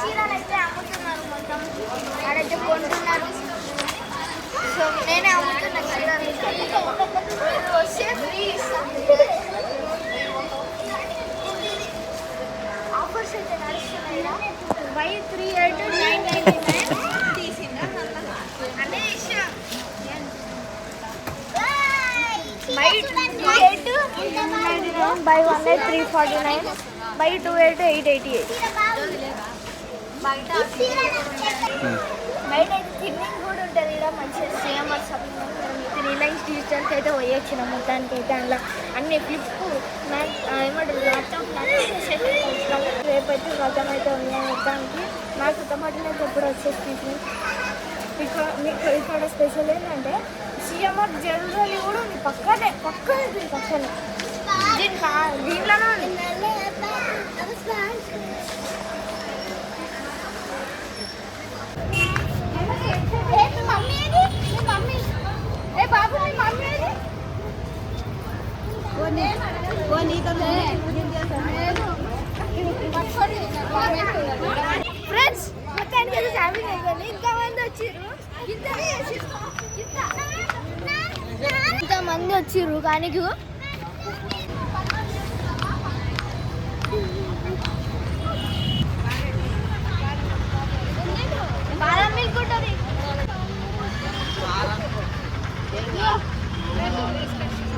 చీరలు అయితే అమ్ముతున్నారు మొత్తం ఆడైతే కొంటున్నారు. సో నేనే అమ్ముతున్నా చీరలు. వస్తే ఫ్రీ ఇస్తాను. ఆఫర్స్ అయితే నడుస్తున్నాయి. బై 3 8 999 తీసిందా అదే ఇష్టం. By 2 8 999 by 1 8 349 by 2 8 888. బయట అయితే థిన్నింగ్ కూడా ఉంటుంది. ఇక్కడ మంచిగా సేమ్ షాపింగ్ రిలయన్స్ డిజిటల్కి అయితే పోయొచ్చిన మొత్తానికి అయితే అందులో అన్ని ఫ్లిప్ ఏమంటారు ల్యాప్టాప్ వచ్చినాం. రేపైతే వ్రతం అయితే ఉన్నాయి మొత్తానికి. నాకు ఉత్తమటినైతే ఎప్పుడు వచ్చేసి మీకు ఇక్కడ స్పెషల్ ఏంటంటే సిఎంఆర్ జనరల్ కూడా ఉంది. పక్కనే పక్కనే దీంట్లోనే ఉంది. ఫ్రెండ్స్ మొత్తానికి అయితే షాపింగ్ అయిపోయింది. ఇంతమంది వచ్చిర్రు ఇంతమంది వచ్చిర్రు కానీ బాదం మిల్క్ ఉంటుంది.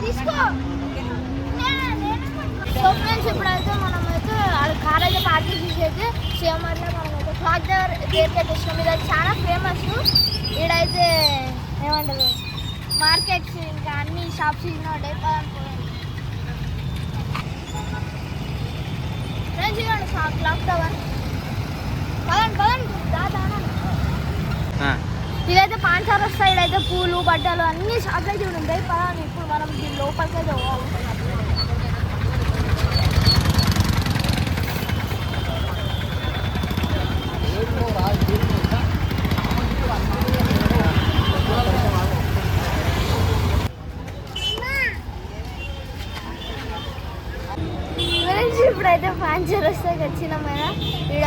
తీసుకో. సో ఫ్రెండ్స్ ఇప్పుడైతే మనమైతే కార్ అయితే పార్కింగ్ చేసేది సిఎంఆర్లో మనమైతే క్లాక్ దగ్గర ఇష్టం. ఇది చాలా ఫేమస్. ఈడైతే ఏమంటారు మార్కెట్స్ ఇంకా అన్ని షాప్స్ ఉంటాయి. ఫ్రెండ్స్ ఇవ్వండి క్లాక్ టవర్ ఇదైతే పాంచార్ వస్తాయి. ఇదైతే పూలు బట్టలు అన్ని షాప్లు అయితే ఉంటాయి. పదాన్ని ఇప్పుడు మనం దీని లోపలికి అయితే పోవాలి. ఇప్పుడైతే పాంచర్ వస్తాయి వచ్చినాం కదా. ఇక్కడ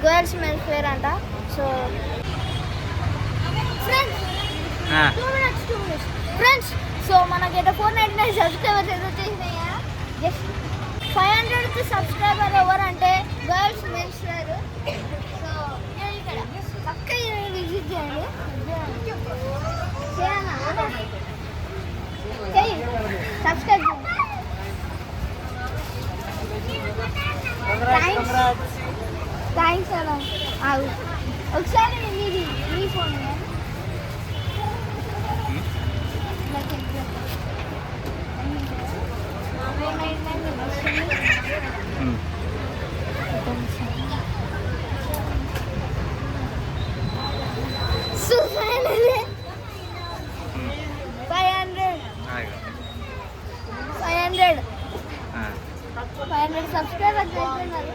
గోయల్స్ మెన్స్ వేర్ అంట. సో ఫ్రెండ్స్ సో మనకైతే 499 సబ్స్క్రైబర్స్ ఏదో వచ్చేసినాయా. జస్ట్ 500 సబ్స్క్రైబర్ ఎవరంటే గర్ల్స్ మెన్స్ వేర్. సో ఇక్కడ పక్క విజిట్ చేయండి. సబ్స్క్రైబ్ థ్యాంక్స్ అలా ఒకసారి మీ ఫోన్ సబ్స్క్రైబర్స్ అయిపోయినారు.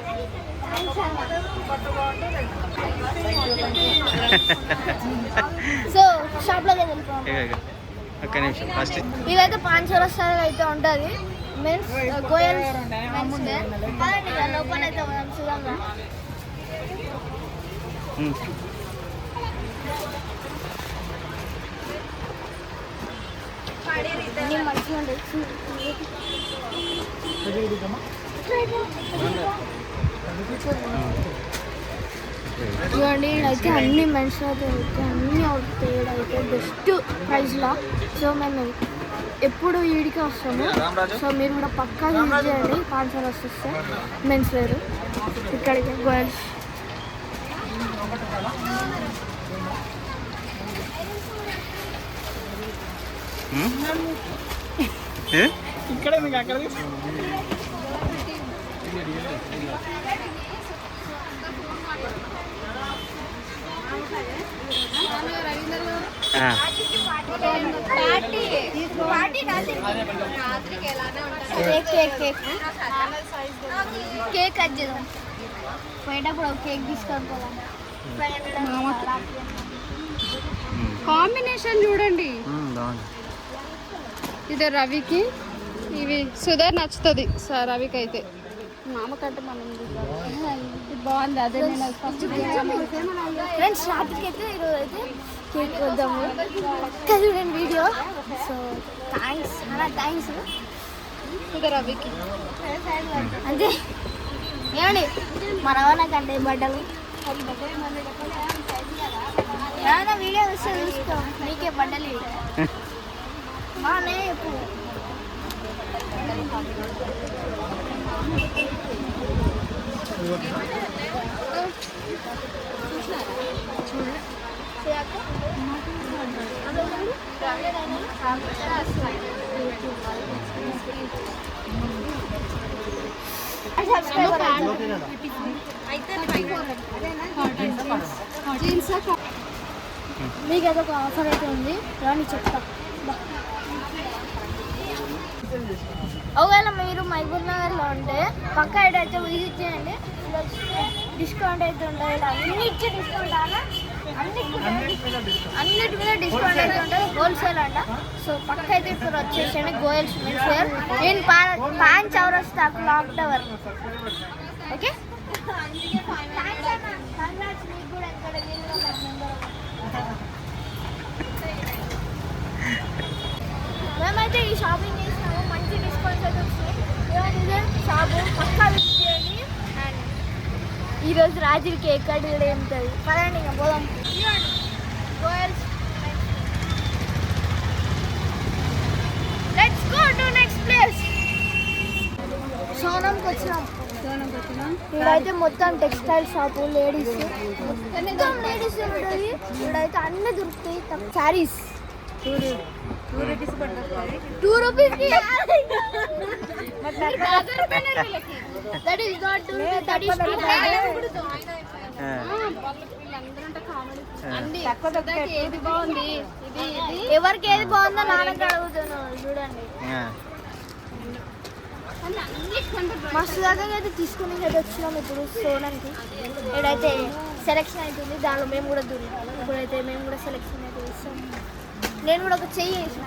సో షాప్లోకి వెళ్ళిపోవాలి. ఇదైతే 500 రూపాయలు అయితే ఉంటుంది. మెన్స్ గోయల్స్ లోపల అయితే మనం చూద్దాం. అన్నీ మంచిగా ఉంటాయి. చూడండి అయితే అన్ని మెన్స్ అయితే అన్నీ అవుతాయి. అయితే బెస్ట్ ప్రైస్లో. సో మేము ఎప్పుడు వీడికి వస్తాము. సో మీరు కూడా పక్కా యూజ్ చేయండి. 500 వస్తే మెన్స్ వేరు ఇక్కడికి గర్ల్స్. ఇక్కడ మీకు అక్కడ కేక్ కట్ చేద్దాం. పోయేటప్పుడు ఒక కేక్ తీసుకొని పోదాం. కాంబినేషన్ చూడండి. ఇది రవికి, ఇవి సుధర్ నచ్చుతుంది సార్ రవికి అయితే. మామ కంటే మనం బాగుంది అదే ఫ్రెండ్స్ రాత్రికి అయితే ఈరోజు అయితే కేక్ వద్దాము చూడండి వీడియో. సో థ్యాంక్స్ అలా థ్యాంక్స్ రవికి అంతే. ఏమండి మన నాకంటే బట్టలు ఏమైనా వీడియో వస్తే చూసుకో, నీకే బట్టలు బాగానే ఎప్పుడు మీకు అదొక ఆఫర్ అయితే ఉంది, రాని చెప్తా. ఒకవేళ మీరు మహబూబ్ నగర్లో ఉంటే పక్క అయితే విజిట్ చేయండి. డిస్కౌంట్ అయితే ఉంటుంది, అన్నిటి డిస్కౌంట్ అలా అన్నిటి మీద డిస్కౌంట్ అయితే ఉంటుంది, హోల్సేల్ అంట. సో పక్క అయితే ఇప్పుడు వచ్చేసండి గోయల్స్ మెన్స్ వేర్ నేను Paan Chaurasta clock tower. Okay మేమైతే ఈ షాపింగ్ చేసినాము, మంచి డిస్కౌంట్స్ అయితే వస్తాయి. షాపు పక్కా విజిట్ చేయండి. అండ్ ఈరోజు రాజుకి కేక్ కట్ కూడా ఏముంటుంది పదండి ఇంకా పోదాం. Goyal's let's go to next place. సోనంకి వచ్చినాం. ఇక్కడైతే మొత్తం టెక్స్టైల్ షాపు, లేడీస్ మొత్తం లేడీస్ ఉంటుంది. ఇక్కడైతే అన్నీ దొరుకుతాయి. శారీస్ 2 రూపీస్కి that is not that is ఏది బాగుంది, ఎవరికి ఏది బాగుందో నాన్నకి అడుగుతున్నాను చూడండి. మస్తు దాకా అయితే తీసుకుని అయితే వచ్చినాం ఇప్పుడు సోనానికి. ఇక్కడైతే సెలెక్షన్ అవుతుంది, దానిలో మేము కూడా దూరం. ఇప్పుడైతే మేము కూడా సెలెక్షన్ అయితే చేస్తాం. నేను కూడా ఒక చెయ్యి వేసిన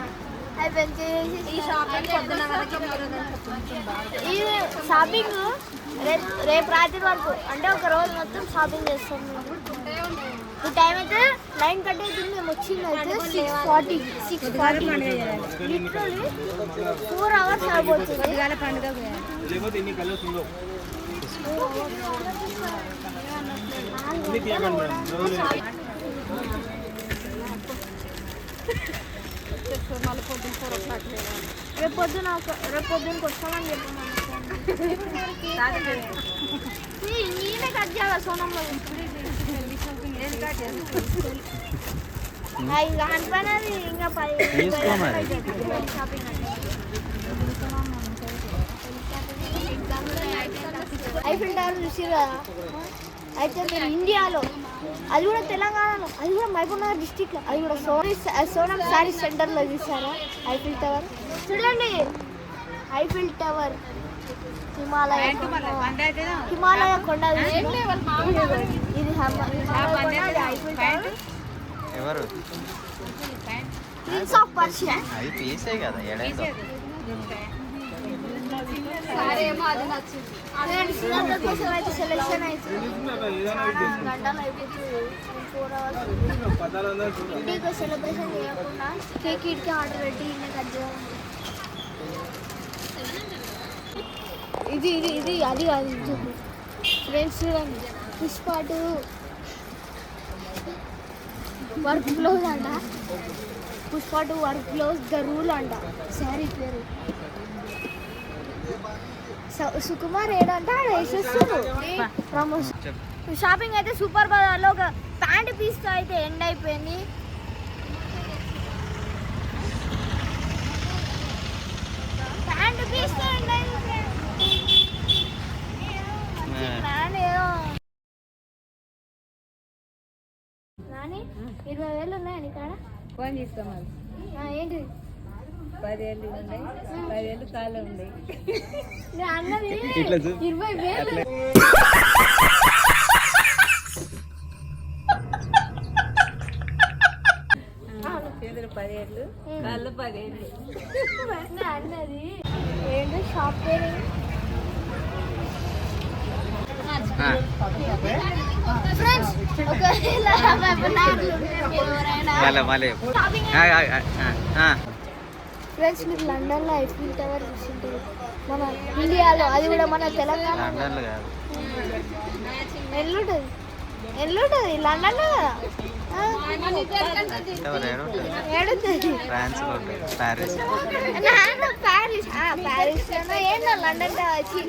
అయిపోయింది. ఈ షాపింగ్ రేపు రాత్రి వరకు అంటే ఒక రోజు మొత్తం షాపింగ్ చేస్తాం. ఈ టైం అయితే 9 కట్ అవుతుంది. మేము వచ్చింది అయితే 6:40 లిటరలీ 4 hours అయిపోతుంది. రేపు పొద్దున్నకి వస్తామని చెప్పాను. నేనే కట్ చేయాలి సోనంలో. ఇంకా అనిపోయినది ఇంకా షాపింగ్ ఐఫిల్ టవర్ చూసారు కదా. అయితే మీరు ఇండియాలో, అది కూడా తెలంగాణలో, అది కూడా మహబూబ్ నగర్ డిస్టిక్లో, అది కూడా సోనం శారీ సెంటర్లో చూసారా ఐఫిల్ టవర్. చూడండి ఐఫిల్ టవర్ హిమాలయ కొండ. ఇది ఐఫిల్ టవర్. ఎవరు ప్రిన్స్ ఆఫ్ పర్షియా. అది పీసే కదా ఏడైందో. కోసం అయితే సెలెక్షన్ అవుతుంది. గంటలు అయిపోతుంది. 4 hours ఇంటికి సెలబ్రేషన్ చేయకుండా కేక్ ఇటుకే ఆర్డర్ పెట్టి ఇంకా కట్ చేయాలి. ఇది అది కాదు చూపు ఫ్రెండ్స్. చూడండి పుష్పాటు వర్క్ బ్లౌజ్ అంట. పుష్పాటు వర్క్ బ్లౌజ్ ద రూల్ అంట శారీ పేరు. సుకుమార్ ఏడంట ప్రమోషన్. షాపింగ్ అయితే సూపర్ బజార్లో ఒక ప్యాంట్ పీస్తో అయితే ఎండ్ అయిపోయింది. ప్యాంట్ పీస్తో ఎండ్ అయిపోయింది. నాని 20,000 ఉన్నాయండి ఇక్కడ. ఫోన్ తీసుకోమని ఏంటి 10,000 ఉన్నాయి, 10,000 కాళ్ళు ఉన్నాయి. అన్నది 20,000. చేతులు 10,000, కాళ్ళు 10,000. అన్నది ఏంటో షాప్ పేరు ఫ్రెండ్స్ ఒకవేళ వెబినార్లు ఉంటే మీరు ఎవరైనా మళ్ళీ ఫ్రెండ్స్ మీరు లండన్లో ఐఫిల్ టవర్ చూసింటారు మన ఇండియాలో, అది కూడా మన తెలంగాణ. లండన్లో కాదు, ఎల్లుంటుంది లండన్లో కదా. ఏడుంటుంది ఫ్రాన్స్లో ఉంటుంది, ప్యారిస్. ప్యారిస్. ప్యారిస్ ఏంటో లండన్ వచ్చి